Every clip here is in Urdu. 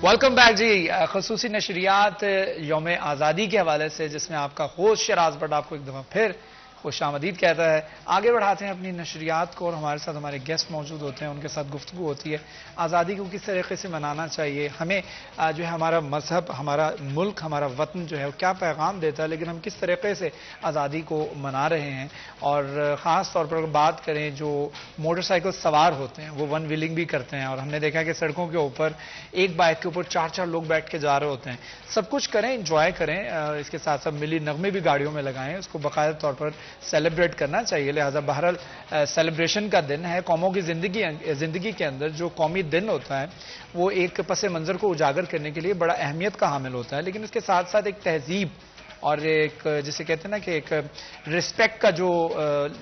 ویلکم بیک جی. خصوصی نشریات یوم آزادی کے حوالے سے جس میں آپ کا ہوسٹ شراز بٹ آپ کو ایک دفعہ پھر خوش آمدید کہتا ہے. آگے بڑھاتے ہیں اپنی نشریات کو اور ہمارے ساتھ ہمارے گیسٹ موجود ہوتے ہیں, ان کے ساتھ گفتگو ہوتی ہے. آزادی کو کس طریقے سے منانا چاہیے, ہمیں جو ہے ہمارا مذہب, ہمارا ملک, ہمارا وطن جو ہے وہ کیا پیغام دیتا ہے, لیکن ہم کس طریقے سے آزادی کو منا رہے ہیں. اور خاص طور پر اگر بات کریں جو موٹر سائیکل سوار ہوتے ہیں وہ ون ویلنگ بھی کرتے ہیں, اور ہم نے دیکھا کہ سڑکوں کے اوپر ایک بائک کے اوپر چار چار لوگ بیٹھ کے جا رہے ہوتے ہیں. سب کچھ کریں, انجوائے کریں, اس کے ساتھ ساتھ ملی نغمے بھی گاڑیوں میں لگائیں, اس کو باقاعدہ طور پر سیلیبریٹ کرنا چاہیے. لہذا بہرحال سیلیبریشن کا دن ہے. قوموں کی زندگی کے اندر جو قومی دن ہوتا ہے وہ ایک پس منظر کو اجاگر کرنے کے لیے بڑا اہمیت کا حامل ہوتا ہے, لیکن اس کے ساتھ ساتھ ایک تہذیب اور ایک جسے کہتے ہیں نا کہ ایک رسپیکٹ کا جو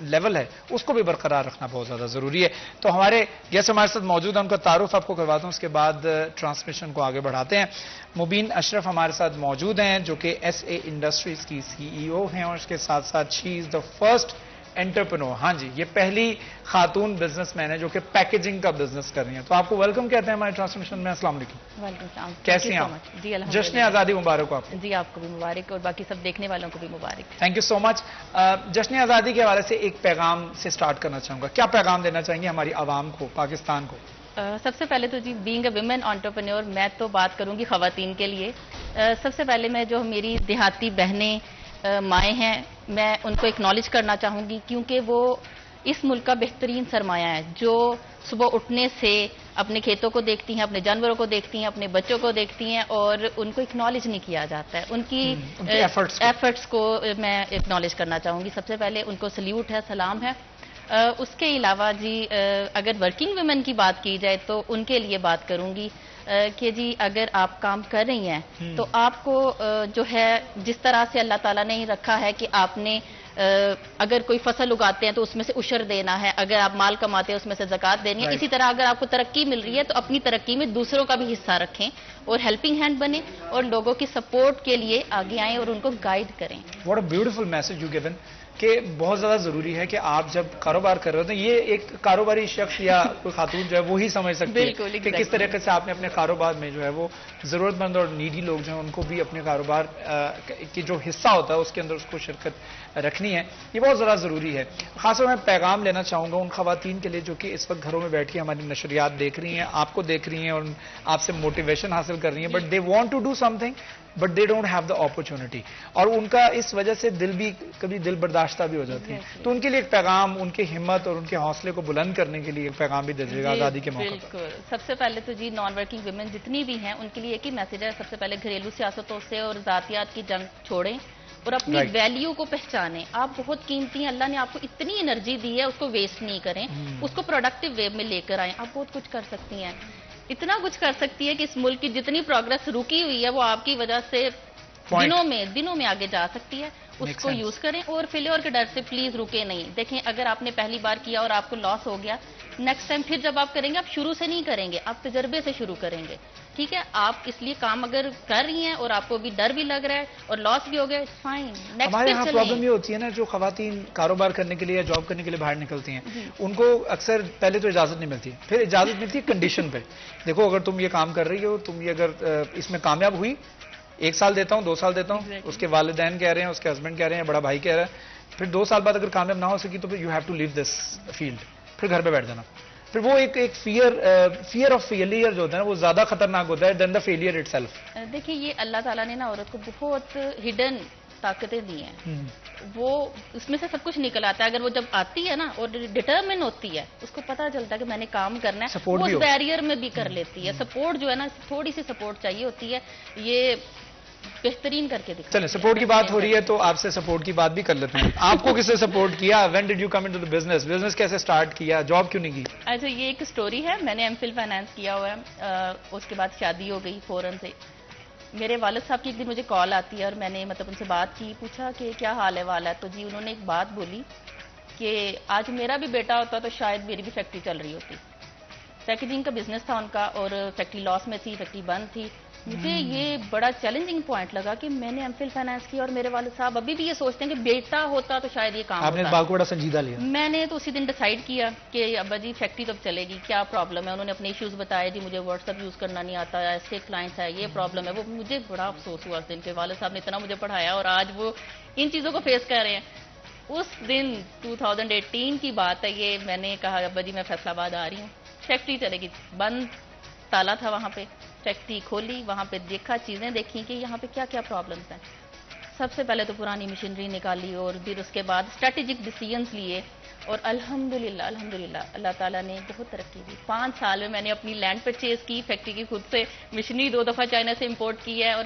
لیول ہے اس کو بھی برقرار رکھنا بہت زیادہ ضروری ہے. تو ہمارے گیسٹ ہمارے ساتھ موجود ہیں, ان کا تعارف آپ کو کرواتا ہوں, اس کے بعد ٹرانسمیشن کو آگے بڑھاتے ہیں. مبین اشرف ہمارے ساتھ موجود ہیں جو کہ ایس اے انڈسٹریز کی سی ای او ہیں, اور اس کے ساتھ ساتھ شی از دا فرسٹ انٹرپرنور. ہاں جی, یہ پہلی خاتون بزنس مین ہے جو کہ پیکیجنگ کا بزنس کر رہی ہیں. تو آپ کو ویلکم کہتے ہیں ہمارے ٹرانسمیشن میں. السلام علیکم. وعلیکم السلام. کیسی ہیں آپ؟ جی الحمد جشن آزادی مبارک ہو آپ کو. جی آپ کو بھی مبارک اور باقی سب دیکھنے والوں کو بھی مبارک. تھینک یو سو مچ. جشن آزادی کے حوالے سے ایک پیغام سے سٹارٹ کرنا چاہوں گا. کیا پیغام دینا چاہیں گے ہماری عوام کو, پاکستان کو؟ سب سے پہلے تو جی بینگ اے ویمن انٹرپرینور میں تو بات کروں گی خواتین کے لیے. سب سے پہلے میں جو میری دیہاتی بہنیں مائیں ہیں میں ان کو ایکنالج کرنا چاہوں گی, کیونکہ وہ اس ملک کا بہترین سرمایہ ہے, جو صبح اٹھنے سے اپنے کھیتوں کو دیکھتی ہیں, اپنے جانوروں کو دیکھتی ہیں, اپنے بچوں کو دیکھتی ہیں, اور ان کو اکنالج نہیں کیا جاتا ہے. ان کی ایفرٹس کو میں اکنالج کرنا چاہوں گی. سب سے پہلے ان کو سلیوٹ ہے, سلام ہے. اس کے علاوہ جی اگر ورکنگ ویمن کی بات کی جائے تو ان کے لیے بات کروں گی کہ جی اگر آپ کام کر رہی ہیں تو آپ کو جو ہے جس طرح سے اللہ تعالیٰ نے رکھا ہے کہ آپ نے اگر کوئی فصل اگاتے ہیں تو اس میں سے عشر دینا ہے, اگر آپ مال کماتے ہیں اس میں سے زکوٰۃ دینی ہے. اسی طرح اگر آپ کو ترقی مل رہی ہے تو اپنی ترقی میں دوسروں کا بھی حصہ رکھیں اور ہیلپنگ ہینڈ بنیں اور لوگوں کی سپورٹ کے لیے آگے آئیں اور ان کو گائیڈ کریں. What a beautiful message you given کہ بہت زیادہ ضروری ہے کہ آپ جب کاروبار کر رہے ہوتے ہیں, یہ ایک کاروباری شخص یا کوئی خاتون جو ہے وہی سمجھ سکتی ہے کہ کس طریقے سے آپ نے اپنے کاروبار میں جو ہے وہ ضرورت مند اور نیڈی لوگ جو ہیں ان کو بھی اپنے کاروبار کی جو حصہ ہوتا ہے اس کے اندر اس کو شرکت رکھنی ہے. یہ بہت زیادہ ضروری ہے. خاص طور میں پیغام لینا چاہوں گا ان خواتین کے لیے جو کہ اس وقت گھروں میں بیٹھ کے ہماری نشریات دیکھ رہی ہیں, آپ کو دیکھ رہی ہیں اور آپ سے موٹیویشن حاصل کر رہی ہیں, but they want to do something but they don't have the opportunity, اور ان کا اس وجہ سے دل بھی کبھی دل برداشتہ بھی ہو جاتی ہے. تو ان کے لیے ایک پیغام, ان کی ہمت اور ان کے حوصلے کو بلند کرنے کے لیے ایک پیغام بھی دیجیے گا آزادی کے موقع پر. بالکل. سب سے پہلے تو جی نان ورکنگ ویمن جتنی بھی ہیں ان کے لیے ایک ہی میسج ہے. سب سے پہلے گھریلو سیاستوں سے اور ذاتیات کی جنگ چھوڑیں اور اپنی ویلیو کو پہچانیں. آپ بہت قیمتی ہیں, اللہ نے آپ کو اتنی انرجی دی ہے, اس کو ویسٹ نہیں کریں, اس کو پروڈکٹیو وے میں لے کر آئیں. آپ بہت کچھ کر سکتی ہیں, اتنا کچھ کر سکتی ہے کہ اس ملک کی جتنی پروگرس رکی ہوئی ہے وہ آپ کی وجہ سے دنوں میں آگے جا سکتی ہے. اس کو یوز کریں اور فیلیور کے ڈر سے پلیز رکے نہیں. دیکھیں اگر آپ نے پہلی بار کیا اور آپ کو لاس ہو گیا, نیکسٹ ٹائم پھر جب آپ کریں گے آپ شروع سے نہیں کریں گے, آپ تجربے سے شروع کریں گے. ٹھیک ہے, آپ اس لیے کام اگر کر رہی ہیں اور آپ کو بھی ڈر بھی لگ رہا ہے اور لاس بھی ہو گیا, فائن. ہمارے یہاں پرابلم یہ ہوتی ہے نا, جو خواتین کاروبار کرنے کے لیے یا جاب کرنے کے لیے باہر نکلتی ہیں ان کو اکثر پہلے تو اجازت نہیں ملتی, پھر اجازت ملتی ہے کنڈیشن پہ. دیکھو اگر تم یہ کام کر رہی ہو, تم یہ اگر اس میں کامیاب ہوئی 1 سال دیتا ہوں, 2 سال دیتا ہوں, اس کے والدین کہہ رہے ہیں, اس کے ہسبینڈ کہہ رہے ہیں, بڑا بھائی کہہ رہا ہے, پھر 2 سال بعد اگر کامیاب نہ ہو سکی تو پھر you have to leave this field, پھر گھر پہ بیٹھ جانا. پھر وہ ایک فیئر آف فیلئر جو ہوتا ہے نا وہ زیادہ خطرناک ہوتا ہے دین دا فیلئر اٹ سیلف. دیکھیے یہ اللہ تعالیٰ نے نا عورت کو بہت ہڈن طاقتیں دی ہیں, وہ اس میں سے سب کچھ نکل آتا ہے. اگر وہ جب آتی ہے نا اور ڈٹرمن ہوتی ہے, اس کو پتا چلتا ہے کہ میں نے کام کرنا ہے, وہ اس بیریئر میں بھی کر لیتی ہے. سپورٹ جو ہے نا, تھوڑی سی سپورٹ چاہیے ہوتی ہے, یہ بہترین کر کے دکھا. چلیں سپورٹ کی بات ہو رہی ہے تو آپ سے سپورٹ کی بات بھی کر لیتے ہیں. آپ کو کس نے سپورٹ کیا, when did you come into the business, business کیسے سٹارٹ کیا, جاب کیوں نہیں کی؟ اچھا یہ ایک سٹوری ہے. میں نے ایم فل فائنانس کیا ہوا ہے, اس کے بعد شادی ہو گئی فوراً سے. میرے والد صاحب کی ایک دن مجھے کال آتی ہے اور میں نے ان سے بات کی, پوچھا کہ کیا حال ہے والا ہے, تو جی انہوں نے ایک بات بولی کہ آج میرا بھی بیٹا ہوتا تو شاید میری بھی فیکٹری چل رہی ہوتی. پیکیجنگ کا بزنس تھا ان کا اور فیکٹری لاس میں تھی, فیکٹری بند تھی, مجھے یہ بڑا چیلنجنگ پوائنٹ لگا کہ میں نے ایم فل فائنانس کی اور میرے والد صاحب ابھی بھی یہ سوچتے ہیں کہ بیٹا ہوتا تو شاید یہ کام آپ نے اس بات کو بڑا سنجیدہ لیا. میں نے تو اسی دن ڈیسائیڈ کیا کہ ابا جی فیکٹری تو چلے گی, کیا پرابلم ہے. انہوں نے اپنے ایشوز بتائے, جی مجھے واٹس ایپ یوز کرنا نہیں آتا, ایسے کلائنٹس ہے, یہ پرابلم ہے. وہ مجھے بڑا افسوس ہوا اس دن کہ والد صاحب نے اتنا مجھے پڑھایا اور آج وہ ان چیزوں کو فیس کر رہے ہیں. اس دن 2018 کی بات ہے یہ, میں نے کہا ابا جی میں فیصل آباد آ رہی ہوں, فیکٹری چلے گی. بند تالا تھا وہاں پہ, فیکٹری کھولی, وہاں پہ دیکھا, چیزیں دیکھیں کہ یہاں پہ کیا کیا پرابلمس ہیں. سب سے پہلے تو پرانی مشینری نکالی اور پھر اس کے بعد اسٹریٹجک ڈیسیژنس لیے اور الحمدللہ اللہ تعالیٰ نے بہت ترقی کی. 5 سال میں نے اپنی لینڈ پرچیز کی, فیکٹری کی خود سے, مشینری 2 دفعہ چائنا سے امپورٹ کی ہے اور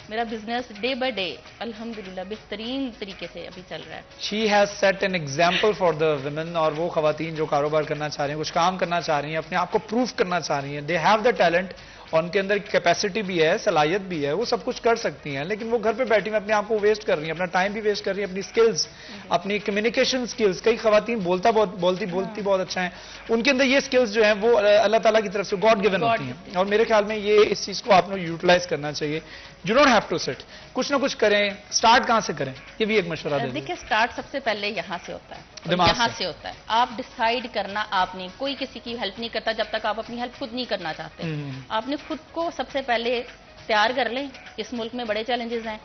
میرا بزنس ڈے بائی ڈے الحمدللہ بہترین طریقے سے ابھی چل رہا ہے. She has set an example for the women, اور وہ خواتین جو کاروبار کرنا چاہ رہی ہیں, کچھ کام کرنا چاہ رہی ہیں, اپنے آپ کو پروف کرنا چاہ رہی ہیں, they have the talent, اور ان کے اندر کیپیسٹی بھی ہے, صلاحیت بھی ہے, وہ سب کچھ کر سکتی ہیں, لیکن وہ گھر پہ بیٹھی ہوئی اپنے آپ کو ویسٹ کر رہی ہیں, اپنا ٹائم بھی ویسٹ کر رہی ہیں, اپنی سکلز, اپنی کمیونیکیشن سکلز. کئی خواتین بولتی بہت اچھا ہیں, ان کے اندر یہ سکلز جو ہیں وہ اللہ تعالیٰ کی طرف سے گاڈ گیون ہوتی ہیں, اور میرے خیال میں یہ اس چیز کو آپ نے یوٹیلائز کرنا چاہیے. You don't have to sit, کچھ نہ کچھ کریں. سٹارٹ کہاں سے کریں, یہ بھی ایک مشورہ دیں. دیکھیں سٹارٹ سب سے پہلے یہاں سے ہوتا ہے, دماغ یہاں سے ہوتا ہے. آپ ڈیسائیڈ کرنا, آپ نے, کوئی کسی کی ہیلپ نہیں کرتا جب تک آپ اپنی ہیلپ خود نہیں کرنا چاہتے. آپ نے خود کو سب سے پہلے تیار کر لیں. اس ملک میں بڑے چیلنجز ہیں,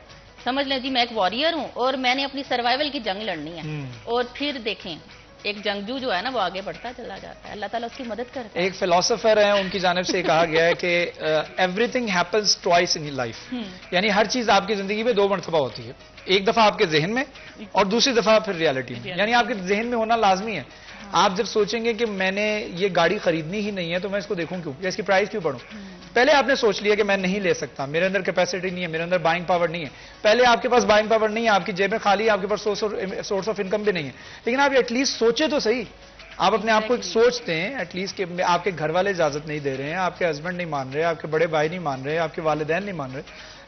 سمجھ لیں جی میں ایک وارئر ہوں اور میں نے اپنی سروائیول کی جنگ لڑنی ہے, اور پھر دیکھیں ایک جنگجو جو ہے نا وہ آگے بڑھتا چلا جاتا ہے, اللہ تعالیٰ اس کی مدد کرتا ہے. ایک فلاسفر ہیں, ان کی جانب سے کہا گیا ہے کہ every thing happens twice in life, یعنی ہر چیز آپ کی زندگی میں 2 مرتبہ ہوتی ہے. ایک دفعہ آپ کے ذہن میں اور دوسری دفعہ پھر ریالٹی میں. یعنی آپ کے ذہن میں ہونا لازمی ہے. آپ جب سوچیں گے کہ میں نے یہ گاڑی خریدنی ہی نہیں ہے تو میں اس کو دیکھوں کیوں, یا اس کی پرائز کیوں پڑھوں. پہلے آپ نے سوچ لیا کہ میں نہیں لے سکتا, میرے اندر کیپیسٹی نہیں ہے, میرے اندر بائنگ پاور نہیں ہے. پہلے آپ کے پاس بائنگ پاور نہیں ہے, آپ کی جیبیں خالی, آپ کے پاس سورس آف انکم بھی نہیں ہے, لیکن آپ ایٹ لیسٹ سوچے تو صحیح. آپ اپنے آپ کو ایک سوچتے ہیں ایٹ لیسٹ کہ آپ کے گھر والے اجازت نہیں دے رہے ہیں, آپ کے ہسبینڈ نہیں مان رہے, آپ کے بڑے بھائی نہیں مان رہے, آپ کے والدین نہیں مان رہے,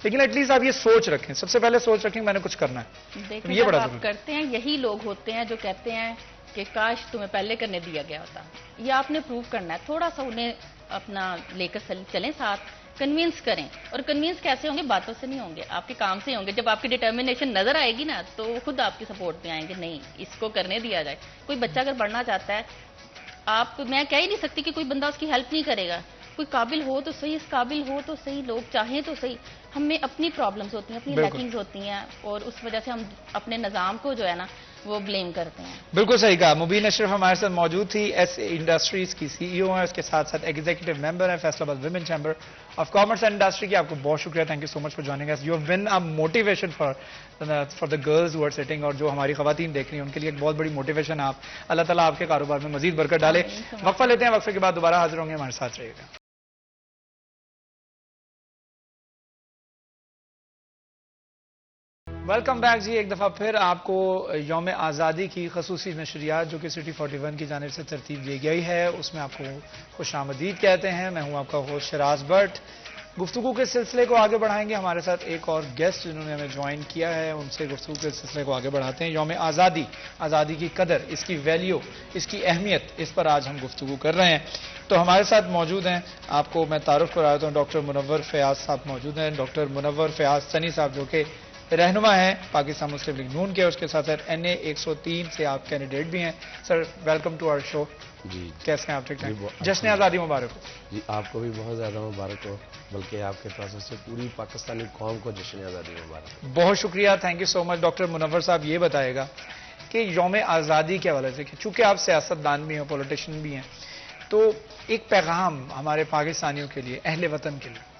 لیکن ایٹ لیسٹ آپ یہ سوچ رکھیں, سب سے پہلے سوچ رکھیں میں نے کچھ کرنا ہے. یہ بڑا آپ کرتے ہیں, یہی لوگ ہوتے ہیں جو کہتے ہیں کہ کاش تمہیں پہلے کرنے دیا گیا ہوتا. یہ آپ نے پروو کرنا ہے, تھوڑا سا انہیں اپنا لے کر چلیں ساتھ, کنوینس کریں. اور کنوینس کیسے ہوں گے, باتوں سے نہیں ہوں گے, آپ کے کام سے ہوں گے. جب آپ کی ڈٹرمنیشن نظر آئے گی نا تو خود آپ کی سپورٹ میں آئیں گے, نہیں اس کو کرنے دیا جائے. کوئی بچہ اگر پڑھنا چاہتا ہے, آپ میں کہہ ہی نہیں سکتی کہ کوئی بندہ اس کی ہیلپ نہیں کرے گا. کوئی قابل ہو تو صحیح, اس قابل ہو تو صحیح, لوگ چاہیں تو صحیح. ہمیں اپنی پرابلمز ہوتی ہیں, اپنی لیکنگز ہوتی ہیں, اور اس وجہ سے ہم اپنے نظام کو جو ہے نا وہ بلیم کرتے ہیں. بالکل صحیح کہا. مبین اشرف ہمارے ساتھ موجود تھی, ایس انڈسٹریز کی سی ای او ہیں, اس کے ساتھ ساتھ ایگزیکٹو ممبر ہیں Faisalabad women chamber of commerce and industry کی. آپ کو بہت شکریہ, thank you so much for joining اس. You have been a motivation for the girls who are sitting, اور جو ہماری خواتین دیکھ رہی ہیں ان کے لیے ایک بہت بڑی موٹیویشن آپ. اللہ تعالیٰ آپ کے کاروبار میں مزید برکت ڈالے. وقفہ لیتے ہیں, وقفے کے بعد دوبارہ حاضر ہوں گے, ہمارے ساتھ رہیے گا. ویلکم بیک جی. ایک دفعہ پھر آپ کو یوم آزادی کی خصوصی نشریات جو کہ سٹی 41 کی جانب سے ترتیب دی گئی ہے اس میں آپ کو خوش آمدید کہتے ہیں. میں ہوں آپ کا ہوسٹ شراز بٹ. گفتگو کے سلسلے کو آگے بڑھائیں گے. ہمارے ساتھ ایک اور گیسٹ جنہوں نے ہمیں جوائن کیا ہے, ان سے گفتگو کے سلسلے کو آگے بڑھاتے ہیں. یوم آزادی, آزادی کی قدر, اس کی ویلیو, اس کی اہمیت, اس پر آج ہم گفتگو کر رہے ہیں. تو ہمارے ساتھ موجود ہیں, آپ کو میں تعارف کرا دیتا ہوں, ڈاکٹر منور فیاض صاحب موجود ہیں. ڈاکٹر منور فیاض سنی صاحب جو کہ رہنما ہیں پاکستان مسلم لیگ نون کے, اس کے ساتھ این اے 103 سے آپ کینڈیڈیٹ بھی ہیں. سر ویلکم ٹو آور شو. جی کیسے ہیں آپ؟ ٹھیک ٹھاک. جشن آزادی مبارک ہو. جی آپ کو بھی بہت زیادہ مبارک ہو, بلکہ آپ کے پاس سے پوری پاکستانی قوم کو جشن آزادی مبارک ہو. بہت شکریہ, thank you so much. Doctor Munawar صاحب یہ بتائے گا کہ یوم آزادی کے حوالے سے, چونکہ آپ سیاست دان بھی ہیں, پولیٹیشین بھی ہیں, تو ایک پیغام ہمارے پاکستانیوں کے لیے, اہل وطن کے لیے.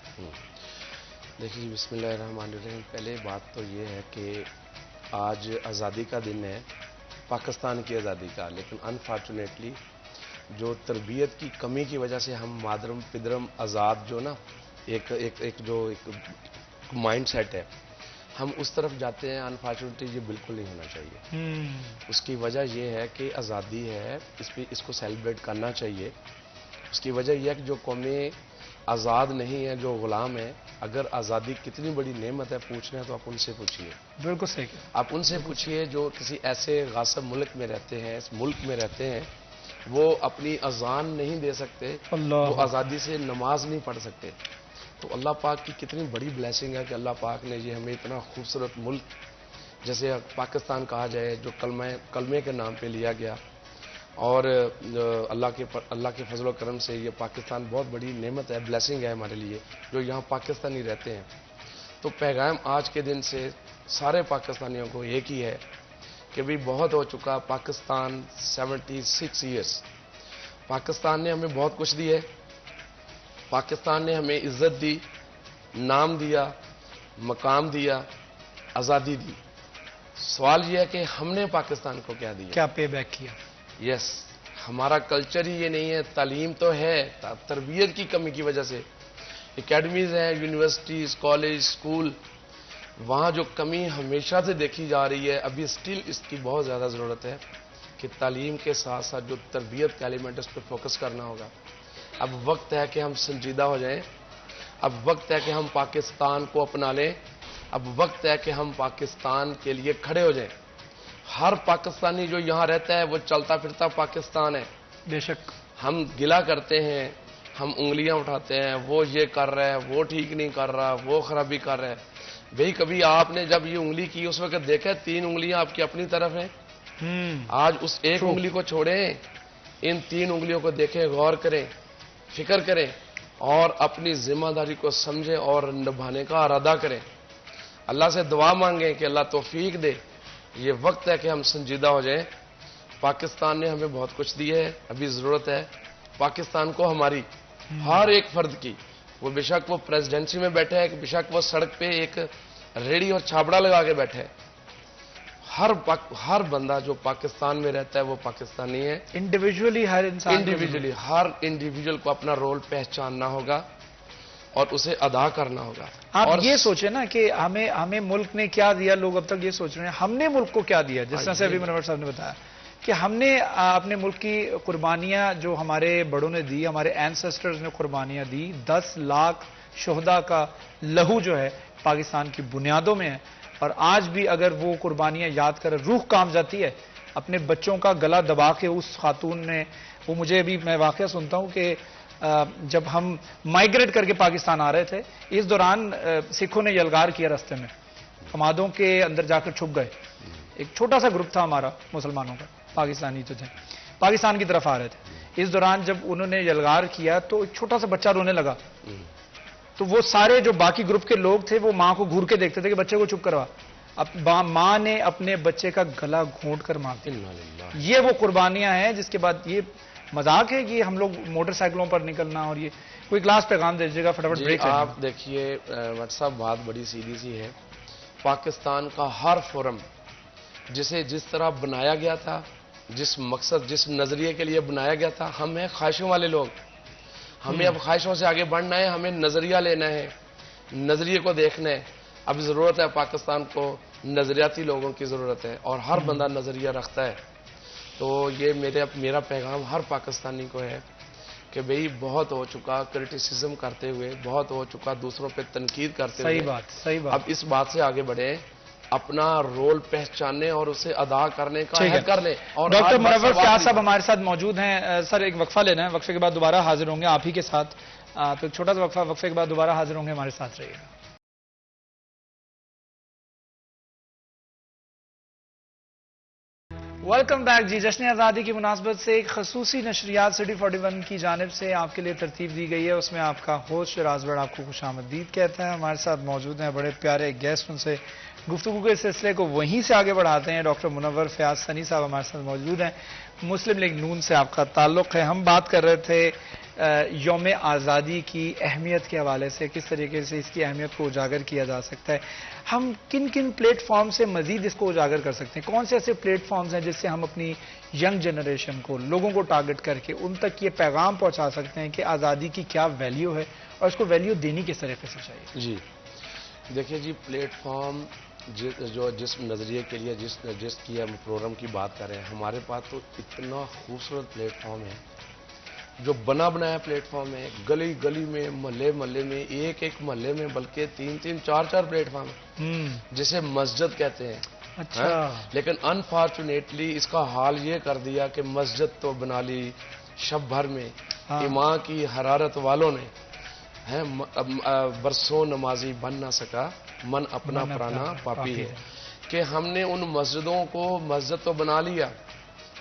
دیکھیے جی, بسم اللہ الرحمن الرحیم. پہلے بات تو یہ ہے کہ آج آزادی کا دن ہے, پاکستان کی آزادی کا, لیکن انفارچونیٹلی جو تربیت کی کمی کی وجہ سے ہم مادرم پدرم آزاد جو نا ایک مائنڈ سیٹ ہے, ہم اس طرف جاتے ہیں. انفارچونیٹلی یہ بالکل نہیں ہونا چاہیے. اس کی وجہ یہ ہے کہ آزادی ہے, اس کو سیلیبریٹ کرنا چاہیے. اس کی وجہ یہ ہے کہ جو قومیں آزاد نہیں ہیں, جو غلام ہیں, اگر آزادی کتنی بڑی نعمت ہے پوچھنا ہے تو آپ ان سے پوچھیے. بالکل صحیح. آپ ان سے پوچھیے جو کسی ایسے غاصب ملک میں رہتے ہیں, اس ملک میں رہتے ہیں, وہ اپنی اذان نہیں دے سکتے, وہ آزادی سے نماز نہیں پڑھ سکتے. تو اللہ پاک کی کتنی بڑی بلیسنگ ہے کہ اللہ پاک نے یہ ہمیں اتنا خوبصورت ملک جیسے پاکستان کہا جائے جو کلمے کے نام پہ لیا گیا، اور اللہ کے فضل و کرم سے یہ پاکستان بہت بڑی نعمت ہے، بلیسنگ ہے ہمارے لیے جو یہاں پاکستانی رہتے ہیں۔ تو پیغام آج کے دن سے سارے پاکستانیوں کو ایک ہی ہے کہ بھی بہت ہو چکا پاکستان 76 ایئرس۔ پاکستان نے ہمیں بہت کچھ دی ہے، پاکستان نے ہمیں عزت دی، نام دیا، مقام دیا، آزادی دی۔ سوال یہ ہے کہ ہم نے پاکستان کو کیا دیا؟ کیا پے بیک کیا؟ یس، ہمارا کلچر ہی یہ نہیں ہے۔ تعلیم تو ہے، تربیت کی کمی کی وجہ سے اکیڈمیز ہیں، یونیورسٹیز، کالج، اسکول، وہاں جو کمی ہمیشہ سے دیکھی جا رہی ہے، ابھی سٹل اس کی بہت زیادہ ضرورت ہے کہ تعلیم کے ساتھ ساتھ جو تربیت کا ایلیمنٹ اس پہ فوکس کرنا ہوگا۔ اب وقت ہے کہ ہم سنجیدہ ہو جائیں، اب وقت ہے کہ ہم پاکستان کو اپنا لیں، اب وقت ہے کہ ہم پاکستان کے لیے کھڑے ہو جائیں۔ ہر پاکستانی جو یہاں رہتا ہے وہ چلتا پھرتا پاکستان ہے۔ بے شک ہم گلہ کرتے ہیں، ہم انگلیاں اٹھاتے ہیں، وہ یہ کر رہا ہے، وہ ٹھیک نہیں کر رہا، وہ خرابی کر رہا ہے۔ بھئی کبھی آپ نے جب یہ انگلی کی اس وقت دیکھا 3 انگلیاں آپ کی اپنی طرف ہیں؟ آج اس ایک انگلی کو چھوڑیں، ان 3 انگلیوں کو دیکھیں، غور کریں، فکر کریں اور اپنی ذمہ داری کو سمجھیں اور نبھانے کا ارادہ کریں۔ اللہ سے دعا مانگیں کہ اللہ توفیق دے۔ یہ وقت ہے کہ ہم سنجیدہ ہو جائیں۔ پاکستان نے ہمیں بہت کچھ دیا ہے، ابھی ضرورت ہے پاکستان کو ہماری، ہر ایک فرد کی، وہ بے شک وہ پریزیڈنسی میں بیٹھے ہے، بے شک وہ سڑک پہ ایک ریڑھی اور چھابڑا لگا کے بیٹھے ہے، ہر بندہ جو پاکستان میں رہتا ہے وہ پاکستانی ہے۔ انڈیویجولی ہر انسان ہر انڈیویجول کو اپنا رول پہچاننا ہوگا اور اسے ادا کرنا ہوگا۔ آپ اور یہ سوچیں نا کہ ہمیں ملک نے کیا دیا، لوگ اب تک یہ سوچ رہے ہیں ہم نے ملک کو کیا دیا، جس طرح سے ابھی منور صاحب نے بتایا کہ ہم نے اپنے ملک کی قربانیاں جو ہمارے بڑوں نے دی، ہمارے اینسسٹرز نے قربانیاں دی، 10 لاکھ شہداء کا لہو جو ہے پاکستان کی بنیادوں میں ہے، اور آج بھی اگر وہ قربانیاں یاد کر روح کام جاتی ہے۔ اپنے بچوں کا گلا دبا کے اس خاتون نے، وہ مجھے ابھی میں واقعہ سنتا ہوں کہ جب ہم مائیگریٹ کر کے پاکستان آ رہے تھے، اس دوران سکھوں نے یلغار کیا راستے میں، کمادوں کے اندر جا کر چھپ گئے۔ ایک چھوٹا سا گروپ تھا ہمارا مسلمانوں کا، پاکستانی تو تھے، پاکستان کی طرف آ رہے تھے۔ اس دوران جب انہوں نے یلغار کیا تو ایک چھوٹا سا بچہ رونے لگا، تو وہ سارے جو باقی گروپ کے لوگ تھے وہ ماں کو گھور کے دیکھتے تھے کہ بچے کو چپ کروا، اب ماں نے اپنے بچے کا گلا گھونٹ کر مار دیا۔ یہ وہ قربانیاں ہیں جس کے بعد یہ مذاق ہے کہ ہم لوگ موٹر سائیکلوں پر نکلنا، اور یہ کوئی کلاس پیغام دے دیجیے گا فٹافٹ بریک۔ آپ دیکھیے وٹ صاحب، بات بڑی سیدھی سی ہے۔ پاکستان کا ہر فورم جسے جس طرح بنایا گیا تھا، جس مقصد جس نظریے کے لیے بنایا گیا تھا، ہم ہیں خواہشوں والے لوگ، ہمیں اب خواہشوں سے آگے بڑھنا ہے، ہمیں نظریہ لینا ہے، نظریے کو دیکھنا ہے۔ اب ضرورت ہے پاکستان کو نظریاتی لوگوں کی ضرورت ہے، اور ہر بندہ نظریہ رکھتا ہے۔ تو یہ میرا پیغام ہر پاکستانی کو ہے کہ بھئی بہت ہو چکا کرٹیسزم کرتے ہوئے، بہت ہو چکا دوسروں پہ تنقید کرتے ہوئے۔ صحیح بات۔ اب اس بات سے آگے بڑھیں، اپنا رول پہچاننے اور اسے ادا کرنے کا عہد کر لیں۔ اور ڈاکٹر منور فیاض صاحب ہمارے ساتھ موجود ہیں۔ سر ایک وقفہ لینا ہے، وقفے کے بعد دوبارہ حاضر ہوں گے آپ ہی کے ساتھ، تو ایک چھوٹا سا وقفہ، وقفے کے بعد دوبارہ حاضر ہوں گے، ہمارے ساتھ رہیے گا۔ ویلکم بیک جی۔ جشن آزادی کی مناسبت سے ایک خصوصی نشریات سٹی 41 کی جانب سے آپ کے لیے ترتیب دی گئی ہے، اس میں آپ کا ہوسٹ شراز بڑ آپ کو خوش آمدید کہتا ہے۔ ہمارے ساتھ موجود ہیں بڑے پیارے گیسٹ، ان سے گفتگو کے سلسلے کو وہیں سے آگے بڑھاتے ہیں۔ ڈاکٹر منور فیاض سنی صاحب ہمارے ساتھ موجود ہیں، مسلم لیگ نون سے آپ کا تعلق ہے۔ ہم بات کر رہے تھے یوم آزادی کی اہمیت کے حوالے سے، کس طریقے سے اس کی اہمیت کو اجاگر کیا جا سکتا ہے، ہم کن کن پلیٹ فارم سے مزید اس کو اجاگر کر سکتے ہیں، کون سے ایسے پلیٹ فارمز ہیں جس سے ہم اپنی ینگ جنریشن کو، لوگوں کو ٹارگٹ کر کے ان تک یہ پیغام پہنچا سکتے ہیں کہ آزادی کی کیا ویلیو ہے اور اس کو ویلیو دینی کس طریقے سے چاہیے؟ جی دیکھیے جی، پلیٹ فارم جو جس نظریے کے لیے جس کی ہم پروگرام کی بات کر رہے ہیں، ہمارے پاس تو اتنا خوبصورت پلیٹ فارم ہے، جو بنا بنایا پلیٹ فارم ہے، گلی گلی میں، محلے محلے میں، ایک ایک محلے میں بلکہ 3 4 پلیٹ فارم ہے، جسے مسجد کہتے ہیں۔ اچھا، لیکن انفارچونیٹلی اس کا حال یہ کر دیا کہ مسجد تو بنا لی شب بھر میں، امام کی حرارت والوں نے، ہے برسوں نمازی بن نہ سکا من اپنا پرانا پاپی ہے، کہ ہم نے ان مسجدوں کو مسجد تو بنا لیا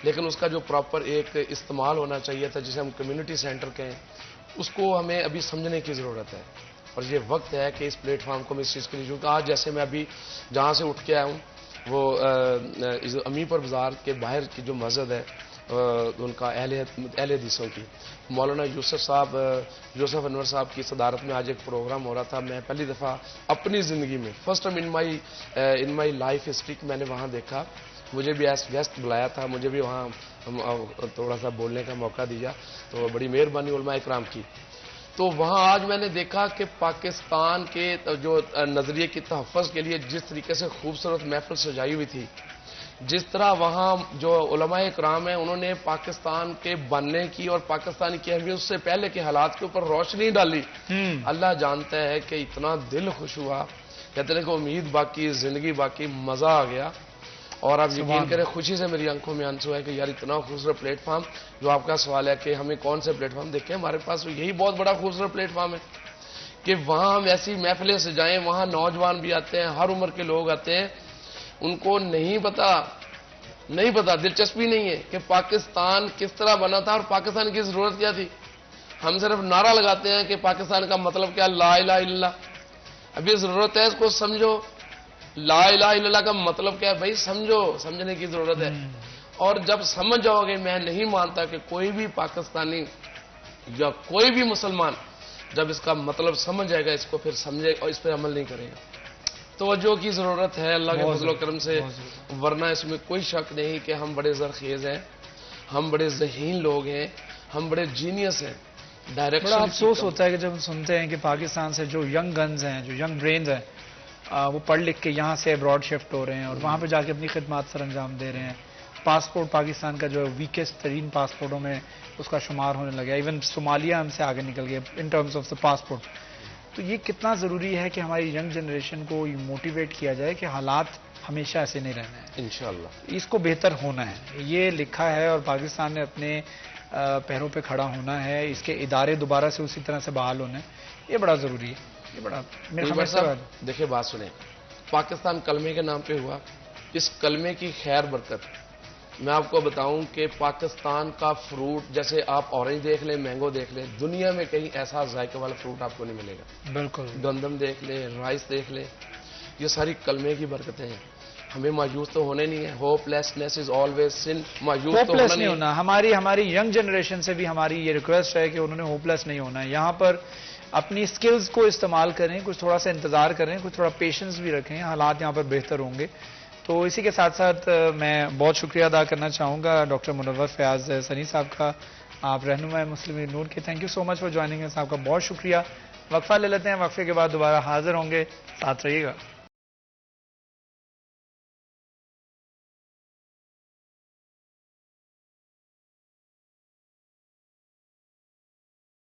لیکن اس کا جو پراپر ایک استعمال ہونا چاہیے تھا جسے ہم کمیونٹی سینٹر کہیں، اس کو ہمیں ابھی سمجھنے کی ضرورت ہے. اور یہ وقت ہے کہ اس پلیٹ فارم کو میں اس چیز کے لیے کیونکہ آج جیسے میں ابھی جہاں سے اٹھ کے آیا ہوں وہ امیپور بازار کے باہر کی جو مسجد ہے ان کا اہل حدیثوں کی مولانا یوسف انور صاحب کی صدارت میں آج ایک پروگرام ہو رہا تھا. میں پہلی دفعہ اپنی زندگی میں first time in my life history میں نے وہاں دیکھا. مجھے بھی ایس گیسٹ بلایا تھا، مجھے بھی وہاں تھوڑا سا بولنے کا موقع دیا، تو بڑی مہربانی علماء اکرام کی. تو وہاں آج میں نے دیکھا کہ پاکستان کے جو نظریے کی تحفظ کے لیے جس طریقے سے خوبصورت محفل سجائی ہوئی تھی، جس طرح وہاں جو علماء اکرام ہیں انہوں نے پاکستان کے بننے کی اور پاکستان کی اہمیت اس سے پہلے کے حالات کے اوپر روشنی ڈالی. اللہ جانتا ہے کہ اتنا دل خوش ہوا، کہتے ہیں کہ امید باقی، زندگی باقی، مزہ آ گیا. اور آپ یقین کریں خوشی سے میری آنکھوں میں آنسو ہے کہ یار اتنا خوبصورت پلیٹ فارم. جو آپ کا سوال ہے کہ ہمیں کون سے پلیٹ فارم دیکھیں، ہمارے پاس یہی بہت بڑا خوبصورت پلیٹ فارم ہے کہ وہاں ہم ایسی محفلیں سجائیں، وہاں نوجوان بھی آتے ہیں، ہر عمر کے لوگ آتے ہیں. ان کو نہیں پتا دلچسپی نہیں ہے کہ پاکستان کس طرح بنا تھا اور پاکستان کی ضرورت کیا تھی. ہم صرف نعرہ لگاتے ہیں کہ پاکستان کا مطلب کیا، لا الہ الا اللہ. ابھی ضرورت ہے اس کو سمجھو، لا الہ الا اللہ کا مطلب کیا ہے بھائی، سمجھنے کی ضرورت ہے. اور جب سمجھ جاؤ گے، میں نہیں مانتا کہ کوئی بھی پاکستانی یا کوئی بھی مسلمان جب اس کا مطلب سمجھ جائے گا اس کو پھر سمجھے اور اس پہ عمل نہیں کرے گا. توجہ کی ضرورت ہے اللہ کے فضل و کرم سے، ورنہ اس میں کوئی شک نہیں کہ ہم بڑے زرخیز ہیں، ہم بڑے ذہین لوگ ہیں، ہم بڑے جینیس ہیں. بڑا افسوس ہوتا ہے کہ جب ہم سنتے ہیں کہ پاکستان سے جو ینگ گنز ہیں، جو ینگ برینز ہیں، وہ پڑھ لکھ کے یہاں سے ابراڈ شفٹ ہو رہے ہیں اور وہاں پہ جا کے اپنی خدمات سر انجام دے رہے ہیں. پاسپورٹ پاکستان کا جو ویکسٹ ترین پاسپورٹوں میں اس کا شمار ہونے لگا، ایون صومالیہ ہم سے آگے نکل گیا in terms of the passport. تو یہ کتنا ضروری ہے کہ ہماری ینگ جنریشن کو موٹیویٹ کیا جائے کہ حالات ہمیشہ ایسے نہیں رہنے ہیں، انشاءاللہ اس کو بہتر ہونا ہے. یہ لکھا ہے اور پاکستان نے اپنے پیروں پہ کھڑا ہونا ہے، اس کے ادارے دوبارہ سے اسی طرح سے بحال ہونے. یہ بڑا ضروری ہے، یہ بڑا میرے سمجھ سے. دیکھیں بات سنیں، پاکستان کلمے کے نام پہ ہوا. اس کلمے کی خیر برکت میں آپ کو بتاؤں کہ پاکستان کا فروٹ، جیسے آپ اورنج دیکھ لیں، مینگو دیکھ لیں، دنیا میں کہیں ایسا ذائقے والا فروٹ آپ کو نہیں ملے گا. بالکل. گندم دیکھ لیں، رائس دیکھ لیں، یہ ساری کلمے کی برکتیں ہیں. ہمیں مایوس تو ہونے نہیں ہے. ہوپ لیسنس از آلویز سن. مایوس تو نہیں ہونا. ہماری ینگ جنریشن سے بھی ہماری یہ ریکویسٹ ہے کہ انہوں نے ہوپ لیس نہیں ہونا ہے. یہاں پر اپنی سکلز کو استعمال کریں، کچھ تھوڑا سا انتظار کریں، کچھ تھوڑا پیشنس بھی رکھیں، حالات یہاں پر بہتر ہوں گے. تو اسی کے ساتھ ساتھ میں بہت شکریہ ادا کرنا چاہوں گا ڈاکٹر منور فیاض سنی صاحب کا، آپ رہنما مسلم لیگ نون کے. Thank you so much for joining اس. آپ کا بہت شکریہ. وقفہ لے لیتے ہیں، وقفے کے بعد دوبارہ حاضر ہوں گے، ساتھ رہیے گا.